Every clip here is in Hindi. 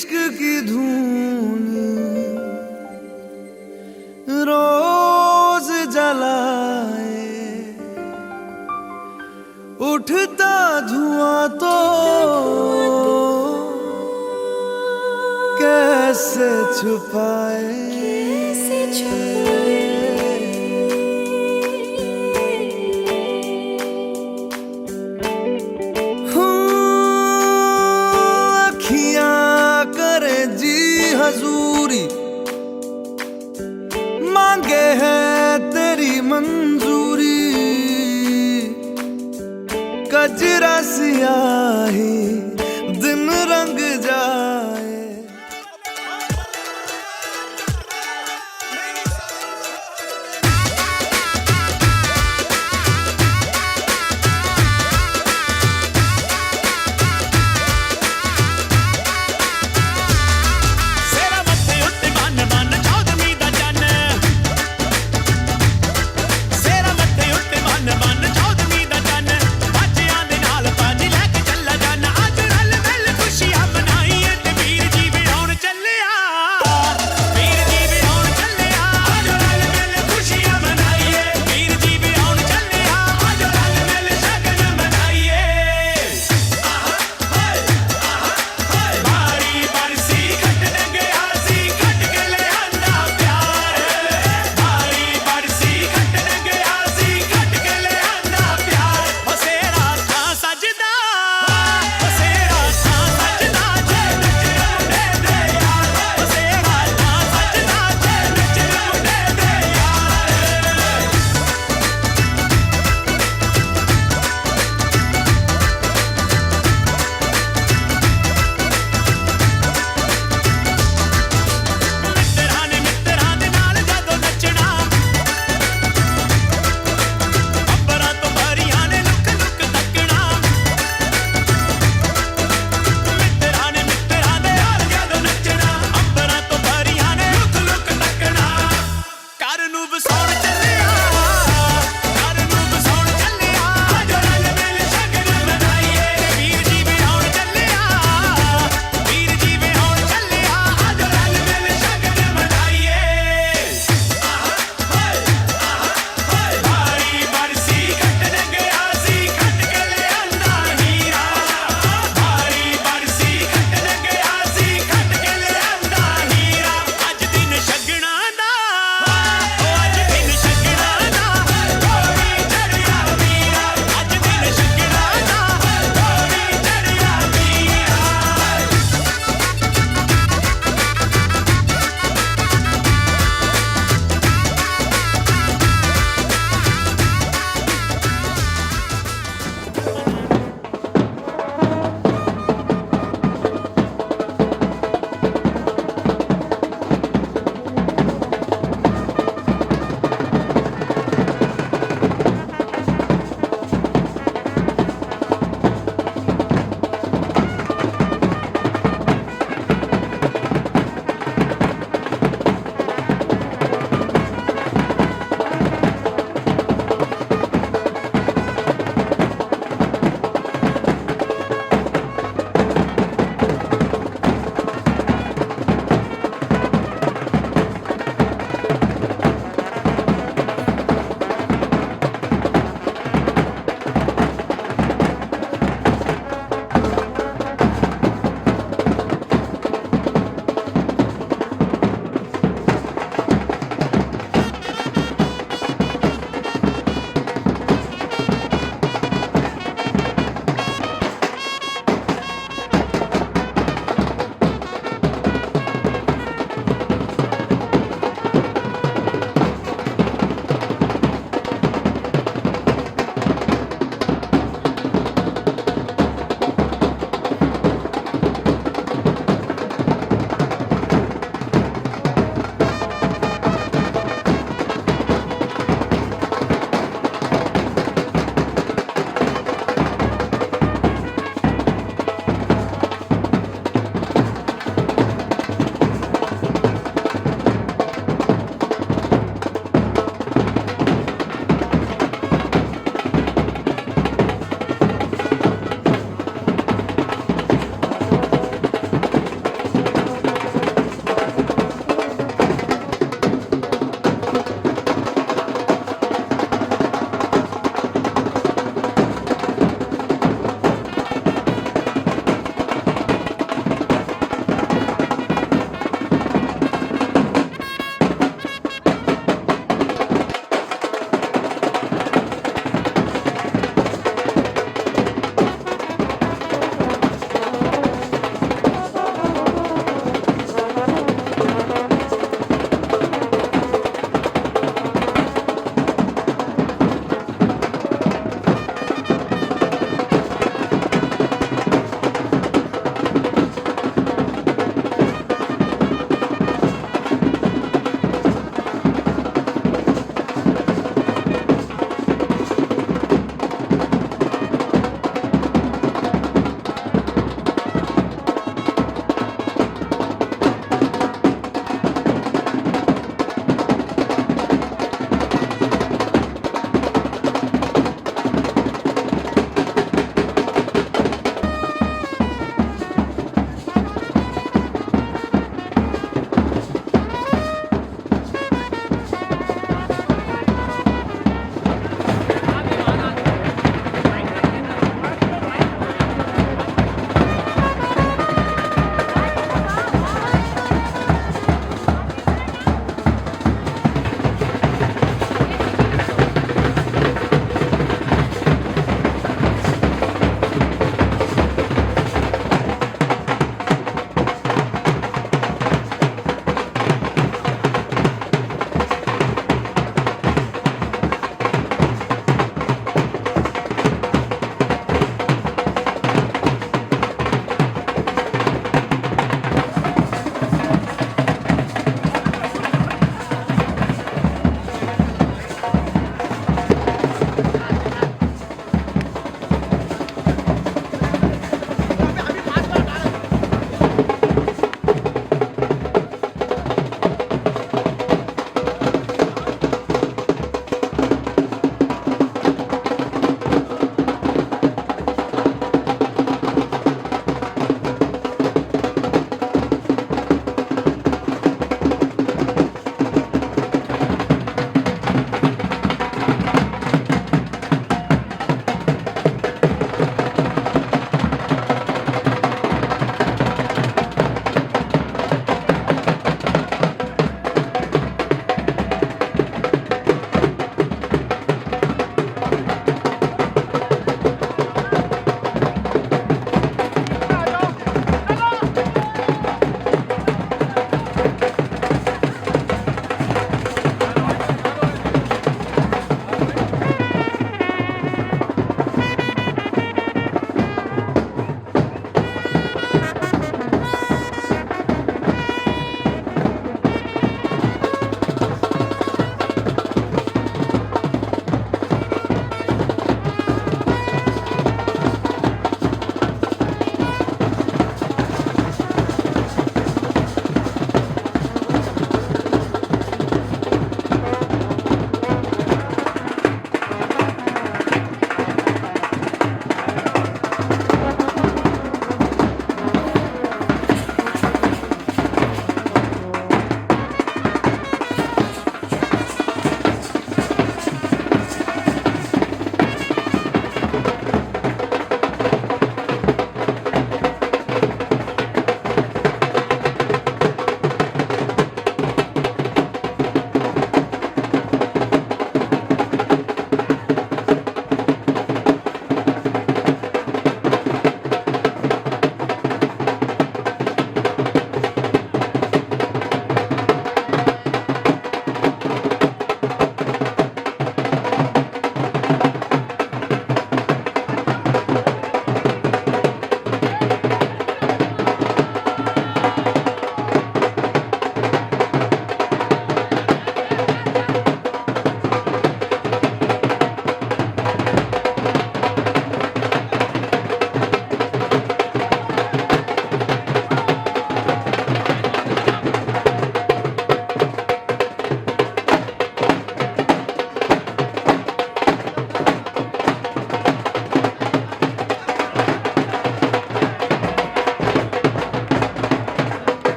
इश्क की धून रोज जलाए, उठता धुआं तो कैसे छुपाए। अखियां करे जी हजूरी, मांगे है तेरी मंजूरी। कजरा सियाही दिन रंग जाए।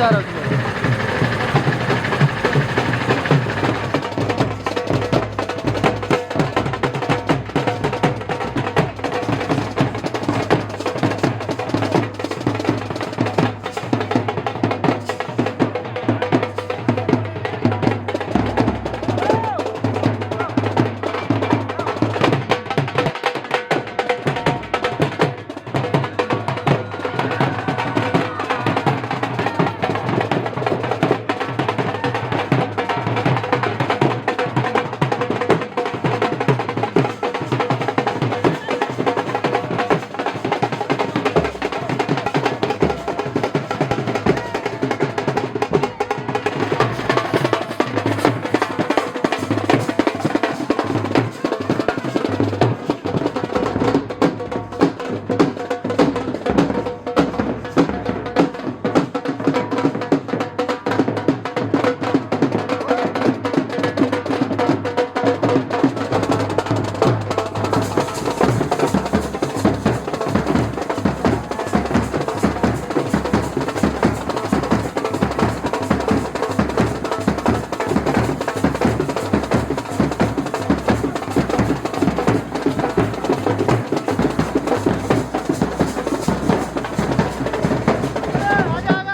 जा रहा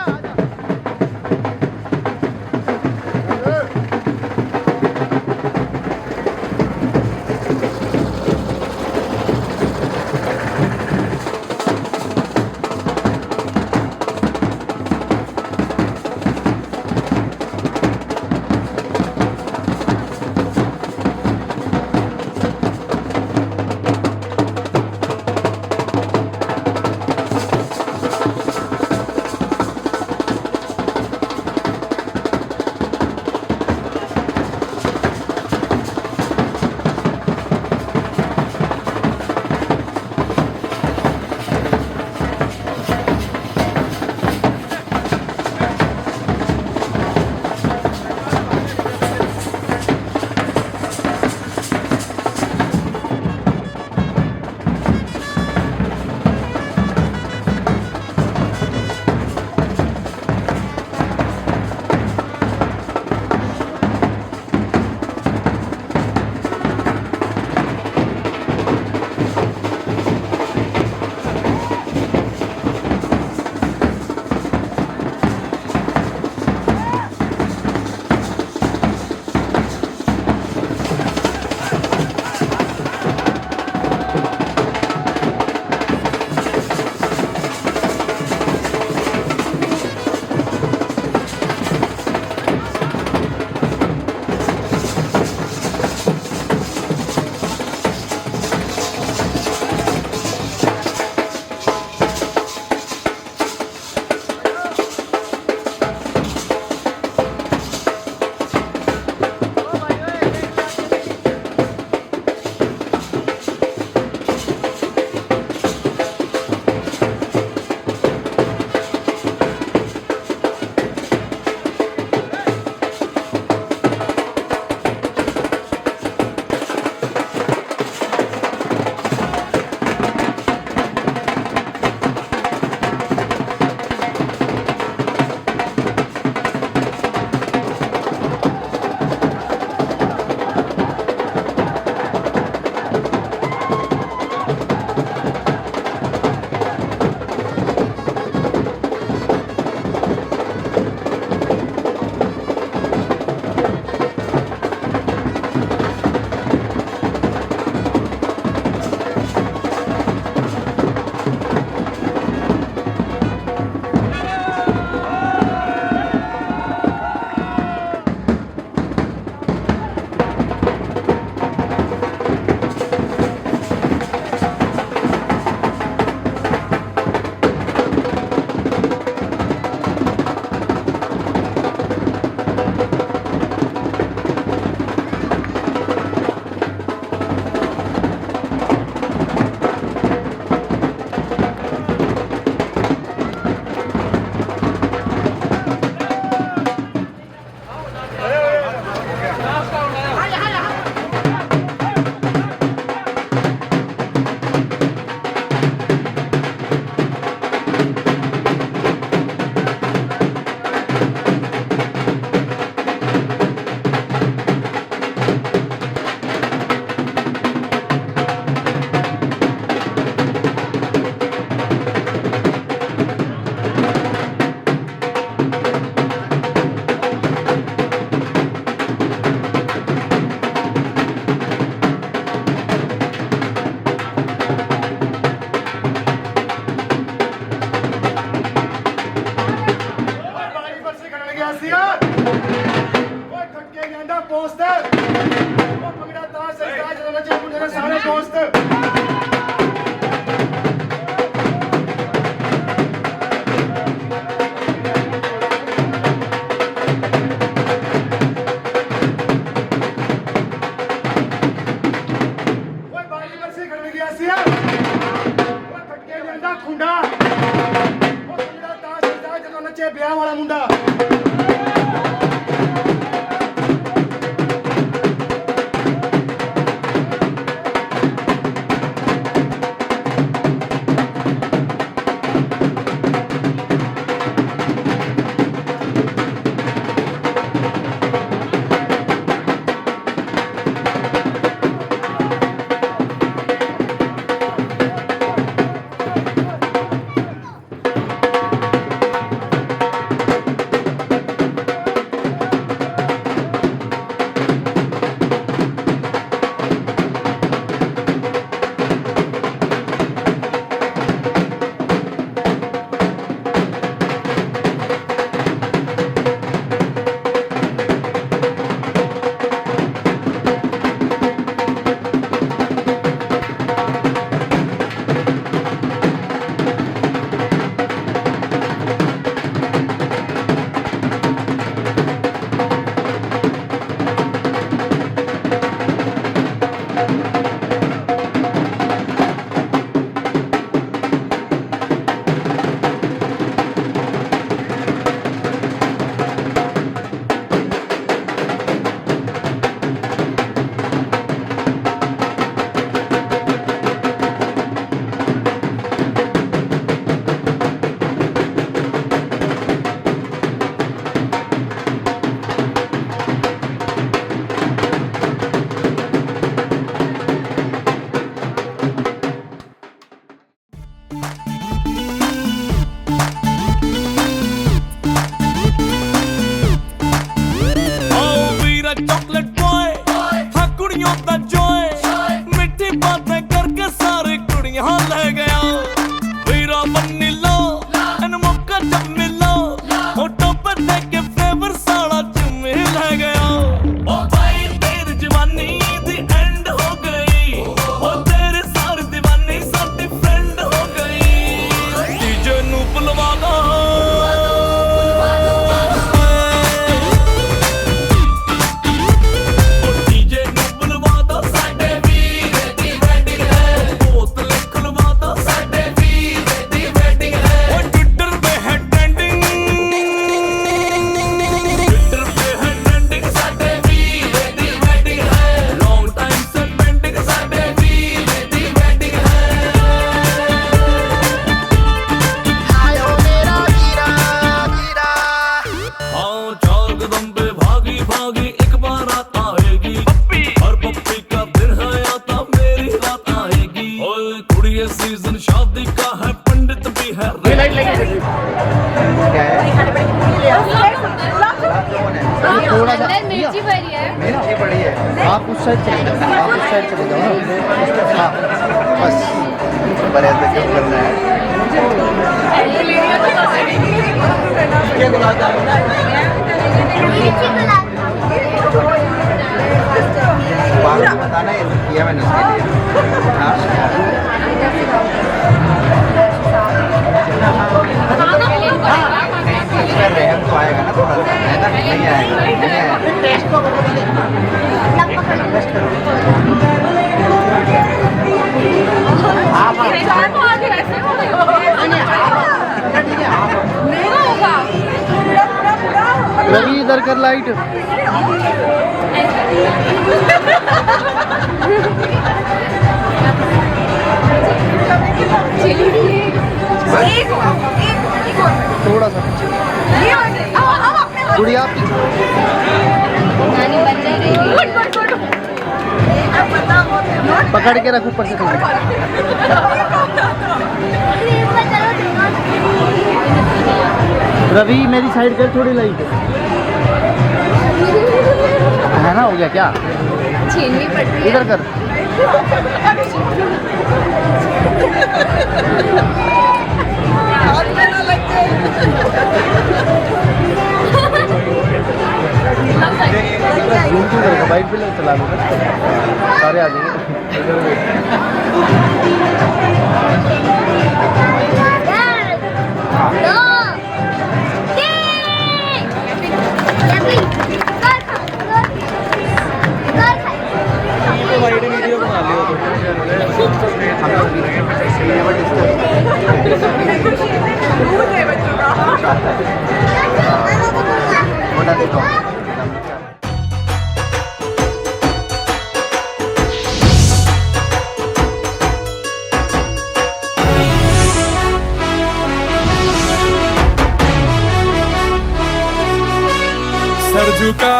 हूँ तुम्हें। ਬੱਚੇ ਵਿਆਹ ਵਾਲਾ ਮੁੰਡਾ मिर्ची पड़ी है। मिर्ची पड़ी है। आप उस साइड चले जाओ, आप उस साइड चले जाओ। हाँ बस बड़े अंदर क्यों करना है? बात बताना है किया मैंने उसके लिए। हाँ इसमें रहम तो आएगा ना थोड़ा, है ना? नहीं आएगा, नहीं आएगा। रवि इधर कर लाइट। थोड़ा सा गुड़िया पकड़ के रख ऊपर से थोड़ा। रवि मेरी साइड कर थोड़ी लाइट है ना? हो गया क्या? छीननी पड़ती है। इधर कर। बाइक पे चला लो सारे आ जाएंगे। वीडियो बना लियो। छोटा देखो सर झुका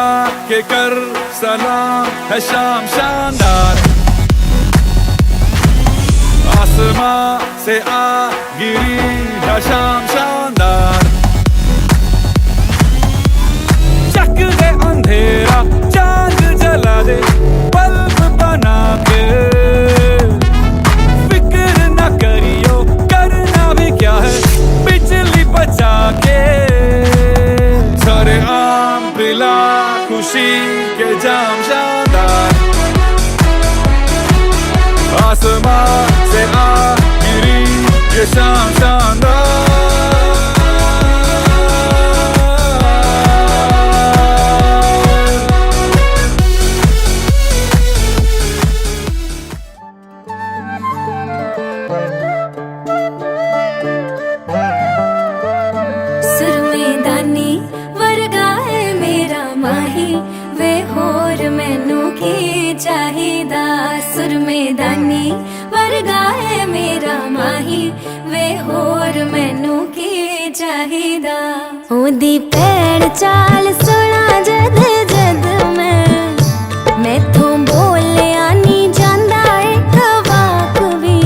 के कर सलाम है शाम शानदार, आसमां से आ गिरी है शाम शानदार। चक दे अंधेरा चांद जला दे बल्ब बना के, फिक्र न करियो करना भी क्या है बिजली बचा के। सारे आम पिला खुशी के जाम शानदार, आसमां से आ गिरी ये शाम शानदार। सुरमेदानी वर्गा है मेरा माही, वे होर मैनू की चाहिदा। सुरमेदानी वर्गा है मेरा माही, वे होर मैनू की चाहिदा। ओदी पैड़ चाल सुना जद जद मैथों बोलिया नी जांदा एक वाक भी,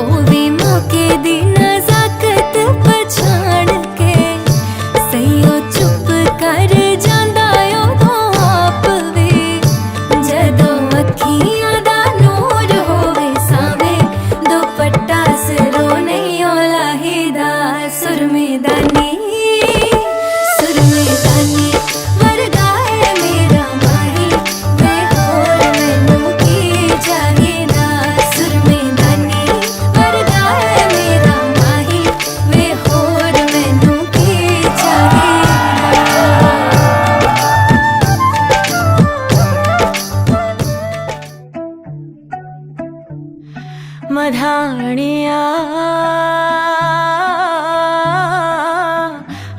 ओ भी मौके दी नज़ाकत पछाण के सईओ चुप कर जांदा उदों आप वे। जदों अखियां दा नूर होवे सावे दुपट्टा सिरों नहीं लाहीदा। सुरमेदानी सुरमेदानी वर्गा है मेरा माही, वे होर मैनू की चाहिदा। सुरमेदानी वर्गा है मेरा माही, वे होर मैनू की चाहिदा। मधानिया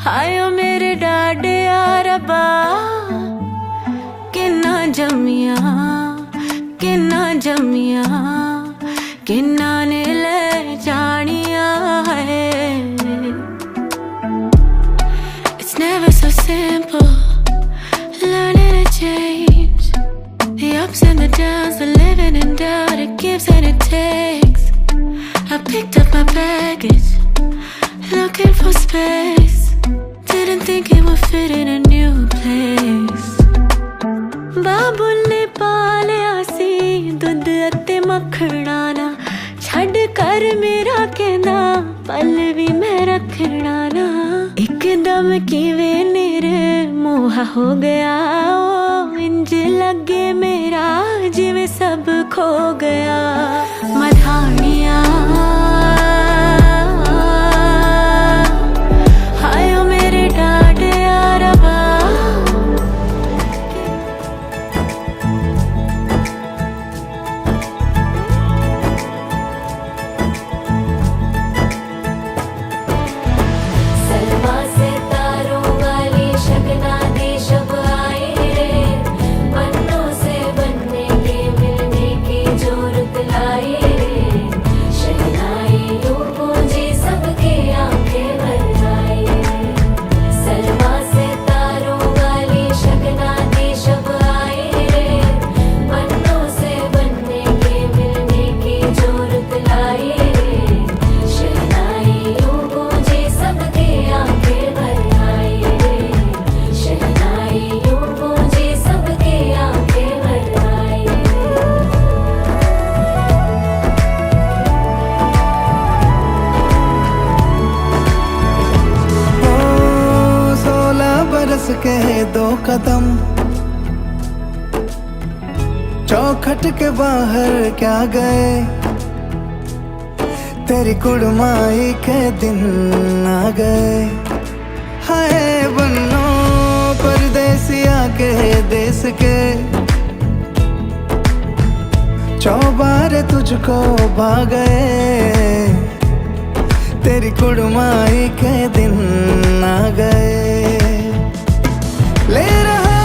हायो मेरे डाडिया रब्बा, किन्ना जमिया किन्ना ने ले जानिया है। It's never so simple learning to change, the ups and the downs, the living in doubt, it gives and it takes. I picked up my baggage, looking for space, didn't think it would fit in a new place. बाबू ने पालिया सी दुध अते मखना ना, छड़ कर मेरा कहना पल भी मैं रखना ना। एकदम किवे नेरे मोहा हो गया, ओ इंज लगे मेरा जिਵੇਂ सब खो गया। मधानिया हायो मेरे डाडिया रब्बा, सलमा से तारों वाली शगना दी शब आई रे, बन्नों से बनने के मिलने की जोरत लाई रे। शहनाई यूं गूंजी सबकी आंखें भर आई रे। सलमा से तारों वाली शगना दी शब आई रे, बन्नों से बनने के मिलने की जोरत लाई रे। शहनाई यूं गूंजी सबकी आंखें भर आई रे। शहनाई यूं गूंजी सबकी आंखें भर आई रे। 16 बरस के 2 कदम चौखट के बाहर क्या गए, तेरी कुड़माई के दिन आ गए। हाय बन्नो परदेसिया के देश के, चौबारे तुझको भा गए। तेरी कुड़माई के दिन आ गए। ले रहा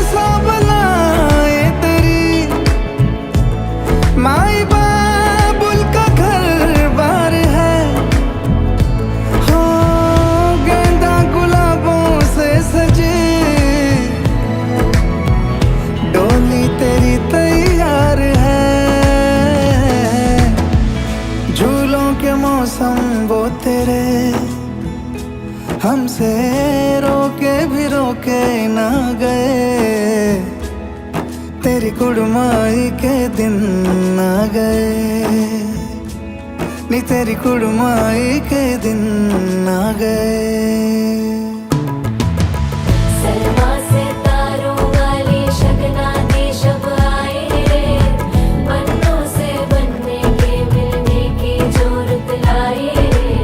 सब लाए तेरी माई बाबुल का घर बार है। हो गेंदा गुलाबों से सजे डोली तेरी तैयार है। झूलों के मौसम वो तेरे हमसे रोके भी रोके ना गए। तेरी कुड़माई के दिन आ गए नी, तेरी कुड़माई के दिन आ गए। सलमा से तारों वाली शगना दी शब आए रे, पन्नों से बनने के मिलने की जोरत लाई रे।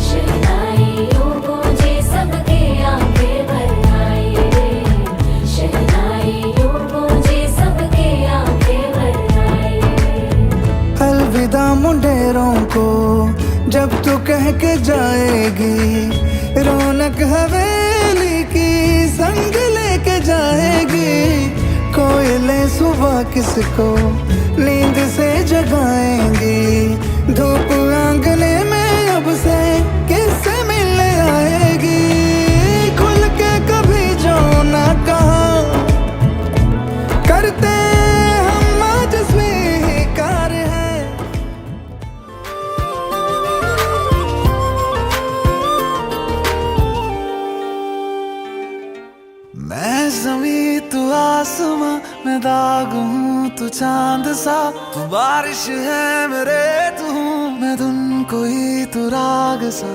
शहनाइयों गूंजे सबके आंखें भर आई रे, शहनाइयों गूंजे सबके आंखें भर आई रे। अलविदा मुंडेरों को जब तू कह के जाएगी, रौनक हवेली की संग लेके जाएगी। कोयले सुबह किसको नींद से जगाएंगी, धूप आंगने में अब से किससे मिलने आएगी। खुल के कभी जो ना कहा करते हम आज स्वीकार है। मैं ज़मीं तू आसमां, मैं दाग हूँ तू चांद सा। तू बारिश है मेरे तू हूँ मैं धुन कोई तू राग सा।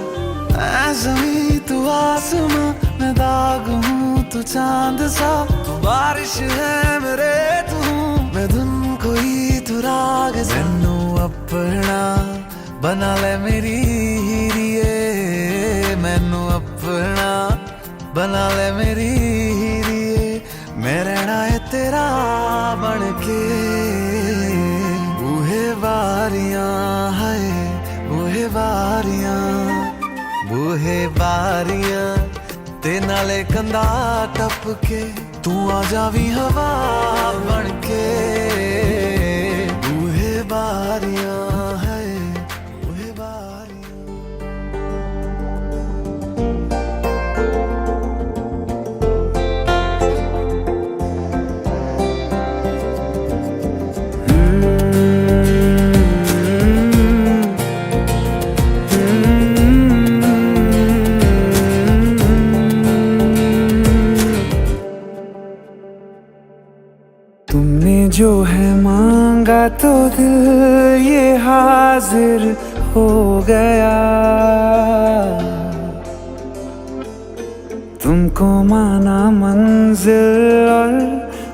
मैं ज़मीं तू आसमां, मैं दाग हूँ तू चांद सा। तू बारिश है मेरे तू हूँ मैं धुन कोई तू राग सा। मैनू अपना बना ले मेरी हीरिए, मैनू अपना बना ले मेरी हीरिए। मैं रहना है तेरा बन के। बूहे बारियां है बूहे बारियां, बूहे बारियां ते नाले कंधा टप के। तू आ जावी हवा बन के। बूहे बारियां है बूहे बारियां। तुमने जो है मांगा तो दिल ये हाजिर हो गया। तुमको माना मंजिल और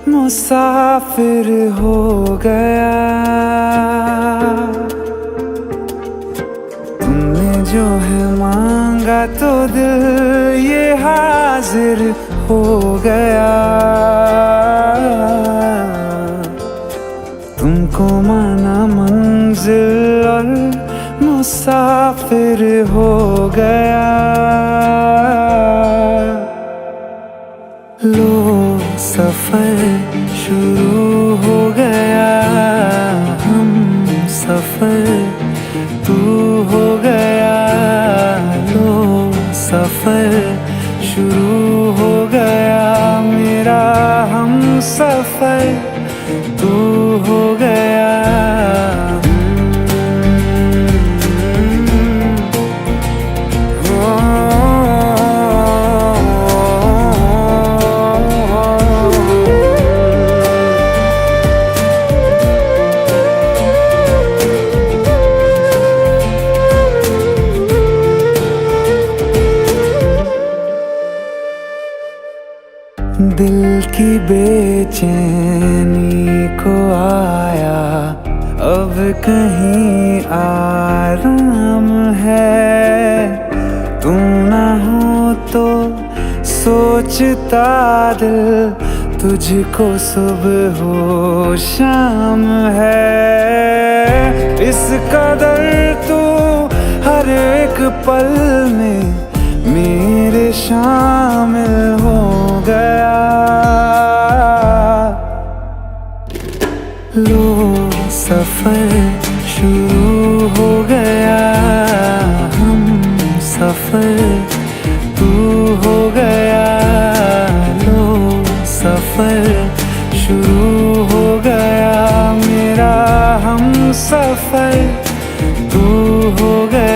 मुसाफिर हो गया। तुमने जो है मांगा तो दिल ये हाजिर हो गया। तुमको माना मंजिल और मुसाफिर हो गया। लो सफर शुरू हो गया, हम सफर तू हो गया। लो सफर शुरू हो गया, मेरा हम सफर तू हो गया। दिल की बेचैनी को आया अब कहीं आराम है। तू ना हो तो सोचता दिल तुझको सुबह हो शाम है। इस कदर तू हर एक पल में मेरे शामिल हो गया। लो सफर शुरू हो गया, हम सफर तू हो गया। लो सफर शुरू हो गया, मेरा हम सफर तू हो गया।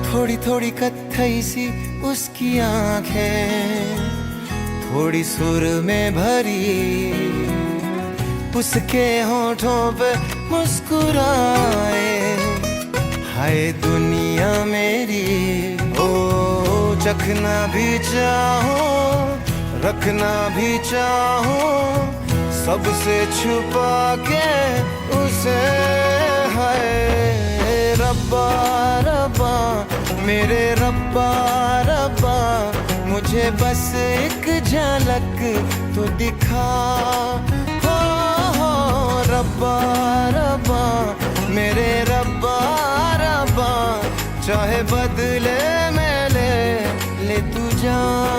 थोड़ी थोड़ी कत्थई सी उसकी आंखें, थोड़ी सुर में भरी, उसके होठों पे मुस्कुराए। हाय दुनिया मेरी, ओ चखना भी चाहो रखना भी चाहो, सबसे छुपा के उसे। हाय रब्बा रब्बा मेरे रब्बा रब्बा, मुझे बस एक झलक तो दिखा। हो रब्बा रब्बा मेरे रब्बा रब्बा, चाहे बदले में ले तू जान।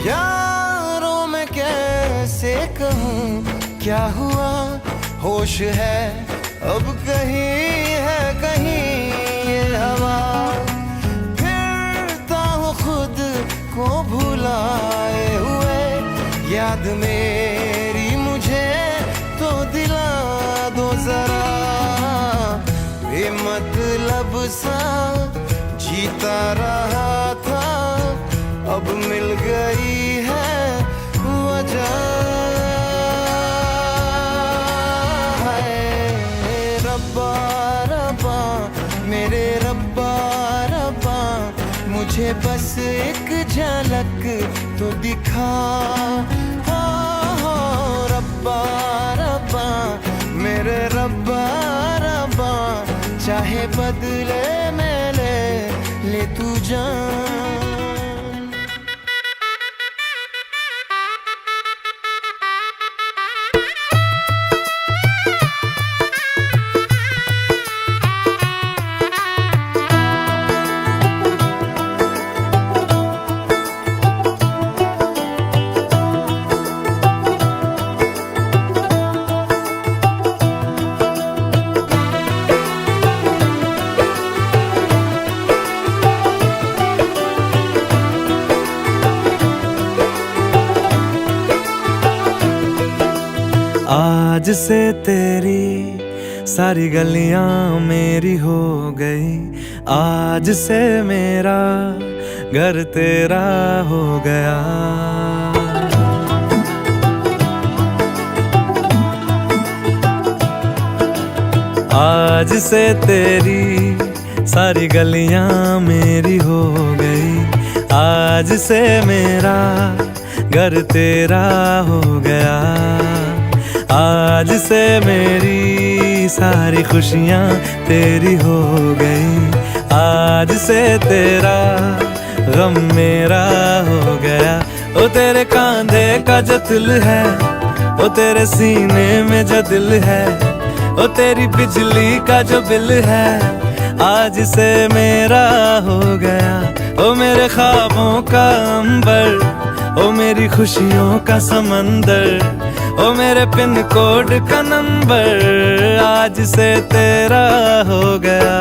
यारों में कैसे कहूँ क्या हुआ, होश है अब कहीं है कहीं ये हवा। फिरता हूँ खुद को भुलाए हुए, याद मेरी मुझे तो दिला दो जरा। बेमतलब सा जीता रहा था, अब मिल गई है वजह। रब्बा रब्बा मेरे रब्बा रब्बा, मुझे बस एक झलक तो दिखा। हो रब्बा रब्बा मेरे रब्बा रब्बा, चाहे बदले में ले तू जान। आज से तेरी सारी गलियां मेरी हो गई, आज से मेरा घर तेरा हो गया। आज से तेरी सारी गलियां मेरी हो गई, आज से मेरा घर तेरा हो गया। आज से मेरी सारी खुशियाँ तेरी हो गई, आज से तेरा गम मेरा हो गया। ओ तेरे कांधे का जो दिल है, ओ तेरे सीने में जो दिल है, ओ तेरी बिजली का जो बिल है, आज से मेरा हो गया। ओ मेरे ख्वाबों का अंबर, ओ मेरी खुशियों का समंदर, ओ मेरे पिन कोड का नंबर, आज से तेरा हो गया।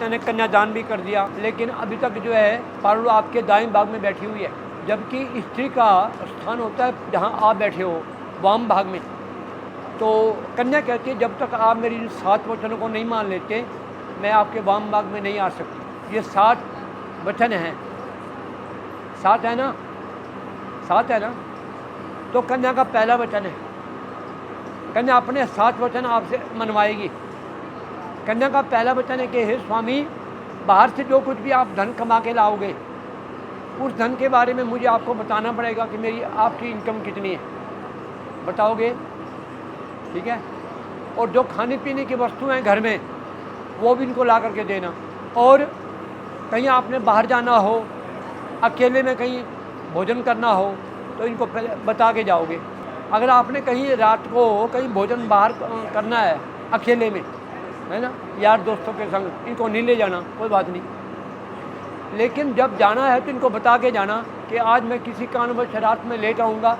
मैंने कन्यादान भी कर दिया, लेकिन अभी तक जो है पारुल आपके दाएं भाग में बैठी हुई है, जबकि स्त्री का स्थान होता है जहाँ आप बैठे हो वाम भाग में। तो कन्या कहती है जब तक आप मेरी इन 7 वचनों को नहीं मान लेते मैं आपके वाम भाग में नहीं आ सकती। ये 7 वचन हैं, 7 है ना, 7 है ना। तो कन्या का पहला वचन है, कन्या अपने 7 वचन आपसे मनवाएगी। कन्या का पहला वचन है कि हे स्वामी, बाहर से जो कुछ भी आप धन कमा के लाओगे उस धन के बारे में मुझे आपको बताना पड़ेगा कि मेरी आपकी इनकम कितनी है, बताओगे, ठीक है। और जो खाने पीने की वस्तुएं हैं घर में वो भी इनको ला करके देना। और कहीं आपने बाहर जाना हो, अकेले में कहीं भोजन करना हो तो इनको पहले बता के जाओगे। अगर आपने कहीं रात को कहीं भोजन बाहर करना है अकेले में, है ना, यार दोस्तों के संग, इनको नहीं ले जाना, कोई बात नहीं, लेकिन जब जाना है तो इनको बता के जाना कि आज मैं किसी कारणवश रात में लेट आऊँगा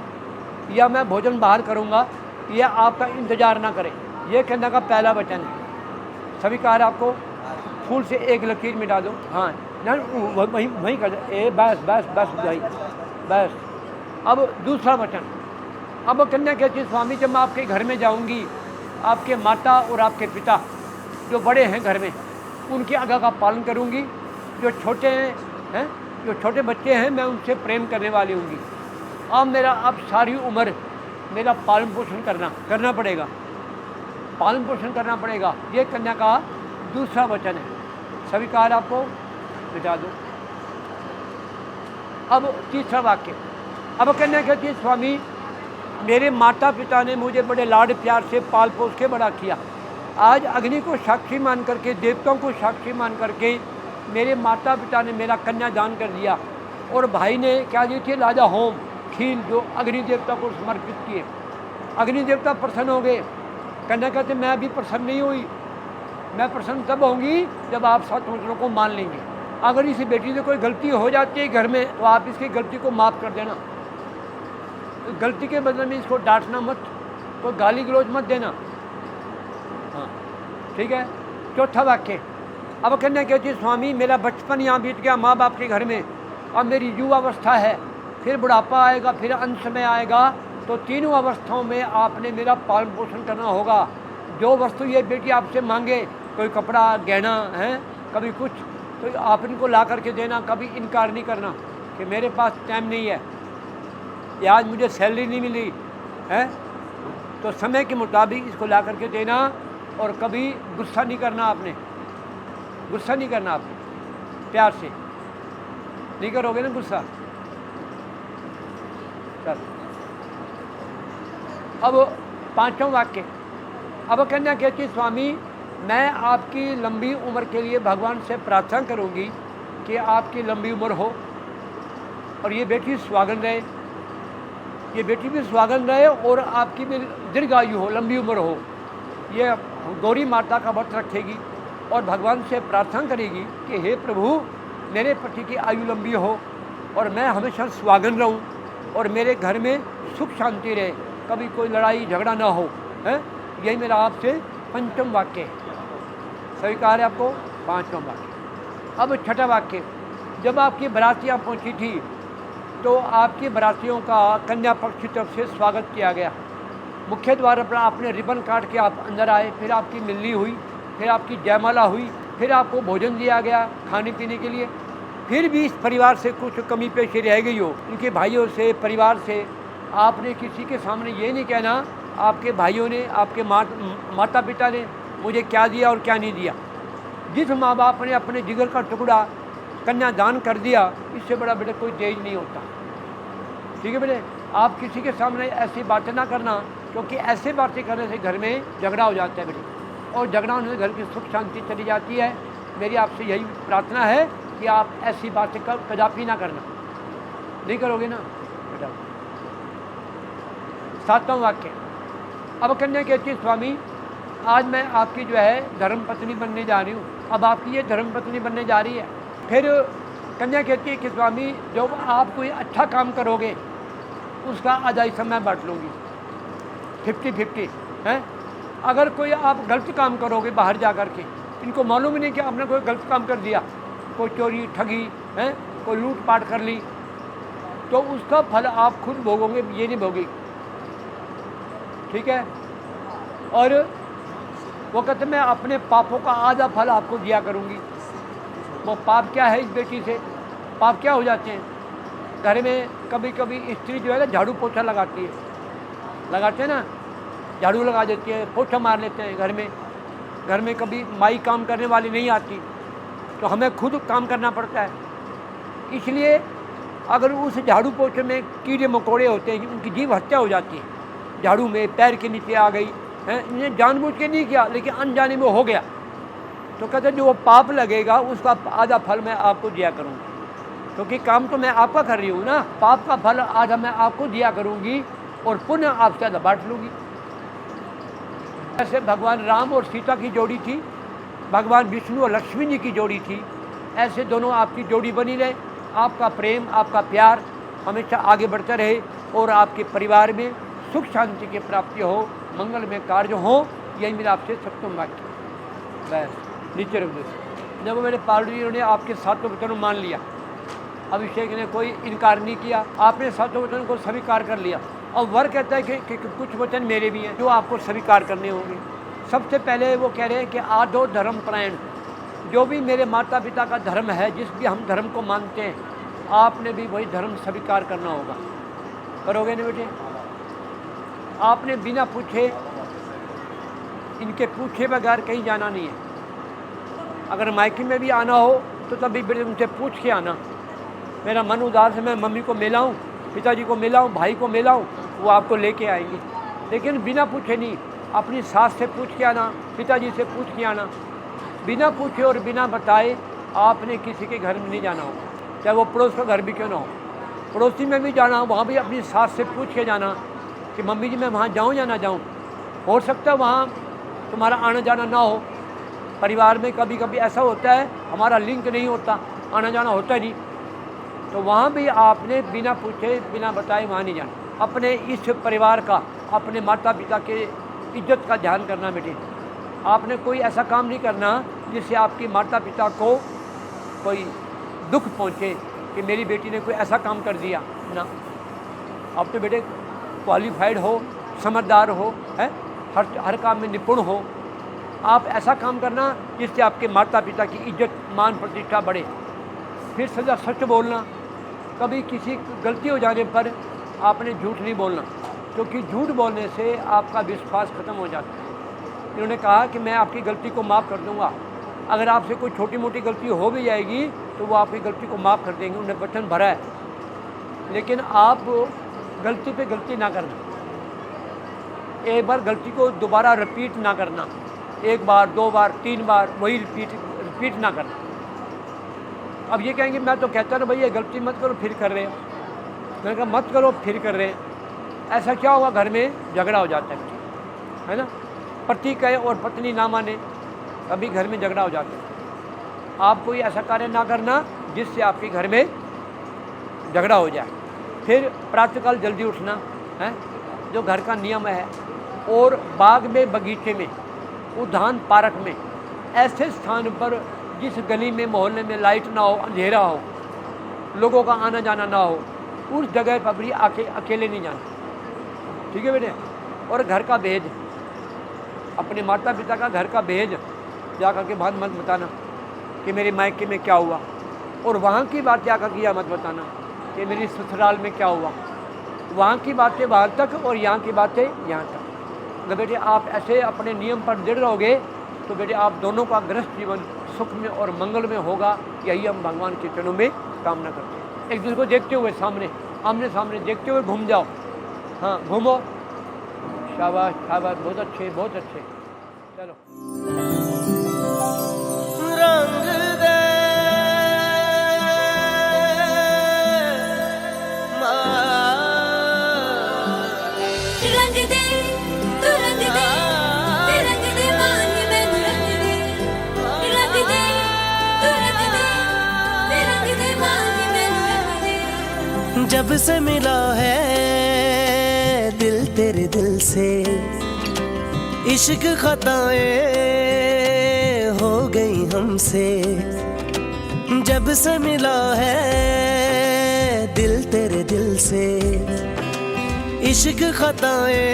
या मैं भोजन बाहर करूँगा, यह आपका इंतज़ार ना करें। ये कहने का पहला वचन है। सभी कार आपको फूल से एक लकीर मिटा दो, हाँ ना, वहीं कर दो, बस बस बस भाई बस। अब दूसरा वचन, अब कन्या कहती है स्वामी जब मैं आपके घर में जाऊंगी, आपके माता और आपके पिता जो बड़े हैं घर में उनकी आज्ञा का पालन करूंगी, जो छोटे हैं जो छोटे बच्चे हैं मैं उनसे प्रेम करने वाली होंगी। अब सारी उम्र मेरा पालन पोषण करना पड़ेगा, पालन पोषण करना पड़ेगा। ये कन्या का दूसरा वचन है। सभी कार आपको मिटा दो। अब तीसरा वाक्य, अब कन्या कहती है स्वामी मेरे माता पिता ने मुझे बड़े लाड प्यार से पाल पोस के बड़ा किया, आज अग्नि को साक्षी मान करके, देवताओं को साक्षी मान करके मेरे माता पिता ने मेरा कन्यादान कर दिया। और भाई ने क्या दी थी, लाजा होम खील, जो अग्नि देवता को समर्पित किए। अग्नि देवता प्रसन्न हो गए। कन्या कहते मैं अभी प्रसन्न नहीं हुई, मैं प्रसन्न तब होंगी जब आप 7 वचनों को मान लेंगे। अगर इस बेटी से कोई गलती हो जाती है घर में तो आप इसकी गलती को माफ़ कर देना, गलती के बदले में इसको डांटना मत, कोई गाली गलौज मत देना, हाँ ठीक है। चौथा वाक्य, अब कन्या कहती है स्वामी मेरा बचपन यहाँ बीत गया माँ बाप के घर में, अब मेरी युवावस्था है, फिर बुढ़ापा आएगा, फिर अंत समय आएगा, तो तीनों अवस्थाओं में आपने मेरा पालन पोषण करना होगा। जो वस्तु ये बेटी आपसे मांगे, कोई कपड़ा गहना है, कभी कुछ, तो आप इनको ला करके देना, कभी इनकार नहीं करना कि मेरे पास टाइम नहीं है या आज मुझे सैलरी नहीं मिली है, तो समय के मुताबिक इसको ला करके देना। और कभी गुस्सा नहीं करना, आपने गुस्सा नहीं करना, आपने प्यार से नहीं करोगे ना गुस्सा। चल अब 5वां वाक्य, अब कन्या कहती है स्वामी मैं आपकी लंबी उम्र के लिए भगवान से प्रार्थना करूंगी कि आपकी लंबी उम्र हो और ये बेटी सुहागन रहे, ये बेटी भी सुहागन रहे और आपकी भी दीर्घायु हो, लंबी उम्र हो। ये गौरी माता का व्रत रखेगी और भगवान से प्रार्थना करेगी कि हे प्रभु मेरे पति की आयु लंबी हो और मैं हमेशा सुहागन रहूं और मेरे घर में सुख शांति रहे, कभी कोई लड़ाई झगड़ा ना हो, है। यही मेरा आपसे 5वां वाक्य है। स्वीकार है आपको 5वां वाक्य। अब 6वां वाक्य, जब आपकी बरातियाँ पहुँची थी तो आपकी बरातियों का कन्या पक्ष की तरफ से स्वागत किया गया। मुख्य द्वार पर आपने रिबन काट के आप अंदर आए, फिर आपकी मिलनी हुई, फिर आपकी जयमाला हुई, फिर आपको भोजन दिया गया खाने पीने के लिए। फिर भी इस परिवार से कुछ कमी पेशी रह गई हो, उनके भाइयों से, परिवार से, आपने किसी के सामने ये नहीं कहना आपके भाइयों ने, आपके माता पिता ने मुझे क्या दिया और क्या नहीं दिया। जिस माँ बाप ने अपने जिगर का टुकड़ा कन्यादान कर दिया, इससे बड़ा बेटा कोई तेज नहीं होता, ठीक है बेटे। आप किसी के सामने ऐसी बातें ना करना, क्योंकि ऐसे बातें करने से घर में झगड़ा हो जाता है बेटे, और झगड़ा होने से घर की सुख शांति चली जाती है। मेरी आपसे यही प्रार्थना है कि आप ऐसी बातें कदापि ना करना, नहीं करोगे ना बेटा। 7वां वाक्य, अब कन्या कहती है स्वामी आज मैं आपकी जो है धर्मपत्नी बनने जा रही हूँ, अब आपकी ये धर्मपत्नी बनने जा रही है। फिर कन्या कहती है कि स्वामी जब आप कोई अच्छा काम करोगे उसका आधा हिस्सा मैं बांट लूँगी, 50-50 है। अगर कोई आप गलत काम करोगे बाहर जा कर के, इनको मालूम ही नहीं कि आपने कोई गलत काम कर दिया, कोई चोरी ठगी है, कोई लूट पाट कर ली, तो उसका फल आप खुद भोगोगे, ये नहीं भोगी। ठीक है। और वो कहते मैं अपने पापों का आधा फल आपको दिया करूँगी। वो पाप क्या है इस बेटी से? पाप क्या हो जाते हैं? घर में कभी कभी स्त्री जो है ना झाड़ू पोछा लगाती है, लगाते हैं ना, झाड़ू लगा देती है, पोछा मार लेते हैं घर में कभी माई काम करने वाली नहीं आती, तो हमें खुद काम करना पड़ता है। इसलिए अगर उस झाड़ू पोछे में कीड़े मकोड़े होते हैं, उनकी जीव हत्या हो जाती है। झाड़ू में पैर के नीचे आ गई है, इन्हें जानबूझ के नहीं किया लेकिन अनजाने में हो गया, तो कहते जो वो पाप लगेगा उसका आधा फल मैं आपको दिया करूँगी, क्योंकि काम तो मैं आपका कर रही हूँ ना। पाप का फल आधा मैं आपको दिया करूँगी और पुण्य आपसे आधा बांट लूँगी। ऐसे भगवान राम और सीता की जोड़ी थी, भगवान विष्णु और लक्ष्मी जी की जोड़ी थी। ऐसे दोनों आपकी जोड़ी बनी रहे, आपका प्रेम आपका प्यार हमेशा आगे बढ़ता रहे और आपके परिवार में सुख शांति की प्राप्ति हो, मंगल में कार्य हो, यही मेरा आपसे सत्य वाक्य। बस नीचे रख दो। जब मेरे पालू ने आपके सातों वचनों मान लिया, अभिषेक ने कोई इनकार नहीं किया, आपने सातों वचन को स्वीकार कर लिया। और वर कहता है कि कुछ वचन मेरे भी हैं जो आपको स्वीकार करने होंगे। सबसे पहले वो कह रहे हैं कि आदो धर्म प्रायण, जो भी मेरे माता पिता का धर्म है, जिस भी हम धर्म को मानते हैं, आपने भी वही धर्म स्वीकार करना होगा। करोगे ना बेटे? आपने बिना पूछे, इनके पूछे बगैर कहीं जाना नहीं है। अगर मायके में भी आना हो तो तभी बेटे उनसे पूछ के आना। मेरा मन उदास है, मैं मम्मी को मिलाऊं, पिताजी को मिलाऊं, भाई को मिलाऊं, वो आपको लेके आएंगे। लेकिन बिना पूछे नहीं, अपनी सास से पूछ के आना, पिताजी से पूछ के आना। बिना पूछे और बिना बताए आपने किसी के घर में नहीं जाना होगा, चाहे वो पड़ोस का घर भी क्यों ना हो। पड़ोसी में भी जाना, वहाँ भी अपनी सास से पूछ के जाना कि मम्मी जी मैं वहाँ जाऊँ या ना जाऊँ। हो सकता है वहाँ तुम्हारा आना जाना ना हो। परिवार में कभी कभी ऐसा होता है हमारा लिंक नहीं होता, आना जाना होता नहीं, तो वहाँ भी आपने बिना पूछे बिना बताए वहाँ नहीं जाना। अपने इस परिवार का, अपने माता पिता के इज्जत का ध्यान करना बेटे। आपने कोई ऐसा काम नहीं करना जिससे आपकी माता पिता को कोई दुख पहुँचे कि मेरी बेटी ने कोई ऐसा काम कर दिया ना। आप तो बेटे क्वालिफाइड हो, समझदार हो, है, हर काम में निपुण हो। आप ऐसा काम करना जिससे आपके माता पिता की इज्जत मान प्रतिष्ठा बढ़े। फिर सदा सच बोलना, कभी किसी गलती हो जाने पर आपने झूठ नहीं बोलना, क्योंकि झूठ बोलने से आपका विश्वास खत्म हो जाता है। इन्होंने कहा कि मैं आपकी गलती को माफ़ कर दूंगा, अगर आपसे कोई छोटी मोटी गलती हो भी जाएगी तो वो आपकी गलती को माफ़ कर देंगे, उन्होंने वचन भरा है। लेकिन आप गलती पे गलती ना करना, एक बार गलती को दोबारा रिपीट ना करना, एक बार दो बार तीन बार वही रिपीट ना करना। अब ये कहेंगे मैं तो कहता ना भैया गलती मत करो फिर कर रहे हो, मैंने कहा मत करो फिर कर रहे हैं। ऐसा क्या होगा, घर में झगड़ा हो जाता है ना। पति कहे और पत्नी ना माने, अभी घर में झगड़ा हो जाता है। आप कोई ऐसा कार्य ना करना जिससे आपके घर में झगड़ा हो जाए। फिर प्रातःकाल जल्दी उठना है, जो घर का नियम है। और बाग में, बगीचे में, उद्यान पार्क में, ऐसे स्थान पर जिस गली में मोहल्ले में लाइट ना हो, अंधेरा हो, लोगों का आना जाना ना हो, उस जगह पर भी अकेले नहीं जाना। ठीक है बेटे? और घर का भेद, अपने माता पिता का घर का भेद जा करके बात मत बताना कि मेरे मायके में क्या हुआ, और वहाँ की बात जाकर के मत बताना कि मेरी ससुराल में क्या हुआ। वहाँ की बातें वहाँ तक और यहाँ की बातें यहाँ तक। अगर बेटे आप ऐसे अपने नियम पर दृढ़ रहोगे तो बेटे आप दोनों का गृहस्थ जीवन सुख में और मंगल में होगा। यही हम भगवान के चरणों में कामना करते हैं। एक दूसरे को देखते हुए आमने सामने देखते हुए घूम जाओ। हाँ घूमो, शाबाश शाबाश, बहुत अच्छे बहुत अच्छे। चलो रंग दे रंग दे तू रंग दे ते रंग दे मांग मैनू रंग दे रंग दे तू रंग दे ते रंग दे मांग मैनू रंग दे। जब से मिला है दिल तेरे दिल से, इश्क खताएं हो गई से। जब से मिला है दिल तेरे दिल से, इश्क खताएं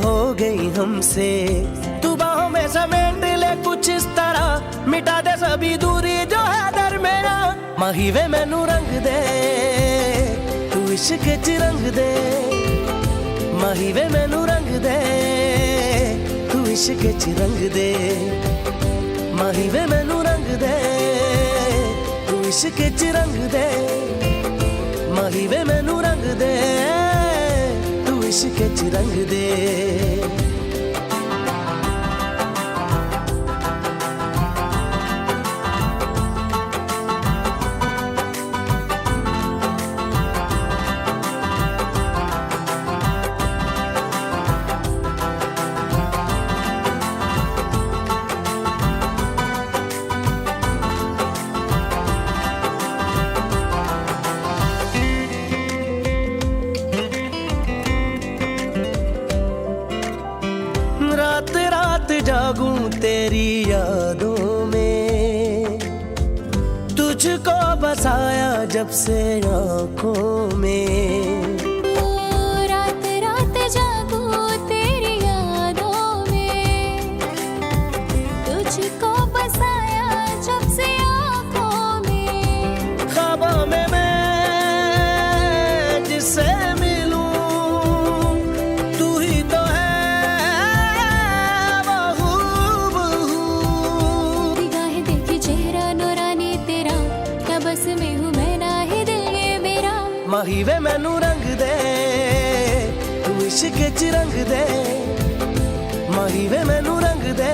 हो गई हमसे। तू बाहों में समेट ले कुछ इस तरह, मिटा दे सभी दूरी जो है दरमेरा। माही वे मैनू रंग दे, तू इश्क च रंग दे। माही वे मैनू रंग दे, तू इश्क च रंग दे। माही वे मैनू रंग दे, तू इश्क च रंग दे। माही वे मैनू रंग दे, तू इश्क च रंग दे। रात रात जागूं तेरी यादों में, तुझको बसाया जब से आँखों में। रात रात जागूं तेरी यादों में, तुझको बसाया जब से आँखों में। ख्वाबों में मैं जिससे मिलूं, तू ही तो है वो हूबहू। निगाहें देखी चेहरा नूरानी तेरा, तबस में हूँ मैं ना ही दिल ये मेरा। माही वे मैनू रंग दे, तू इश्क च रंग दे। माही वे मैनू रंग दे,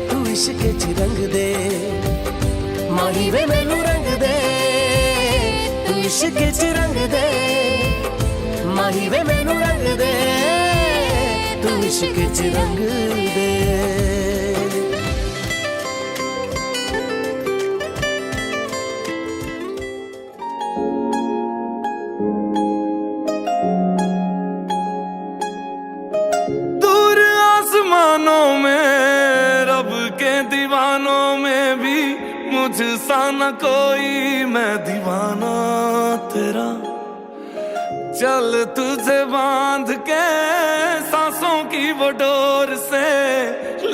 तू इश्क च रंग दे। माही वे मैनू रंग दे, तू इश्क च रंग दे। माही वे मैनू रंग दे, तू इश्क च रंग दे। दूर आसमानों में रब के दीवानों में भी मुझसा न कोई, मैं दीवाना तेरा। चल तुझे बांध के सांसों की वो डोर से,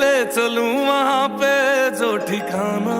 ले चलूं वहां पे जो ठिकाना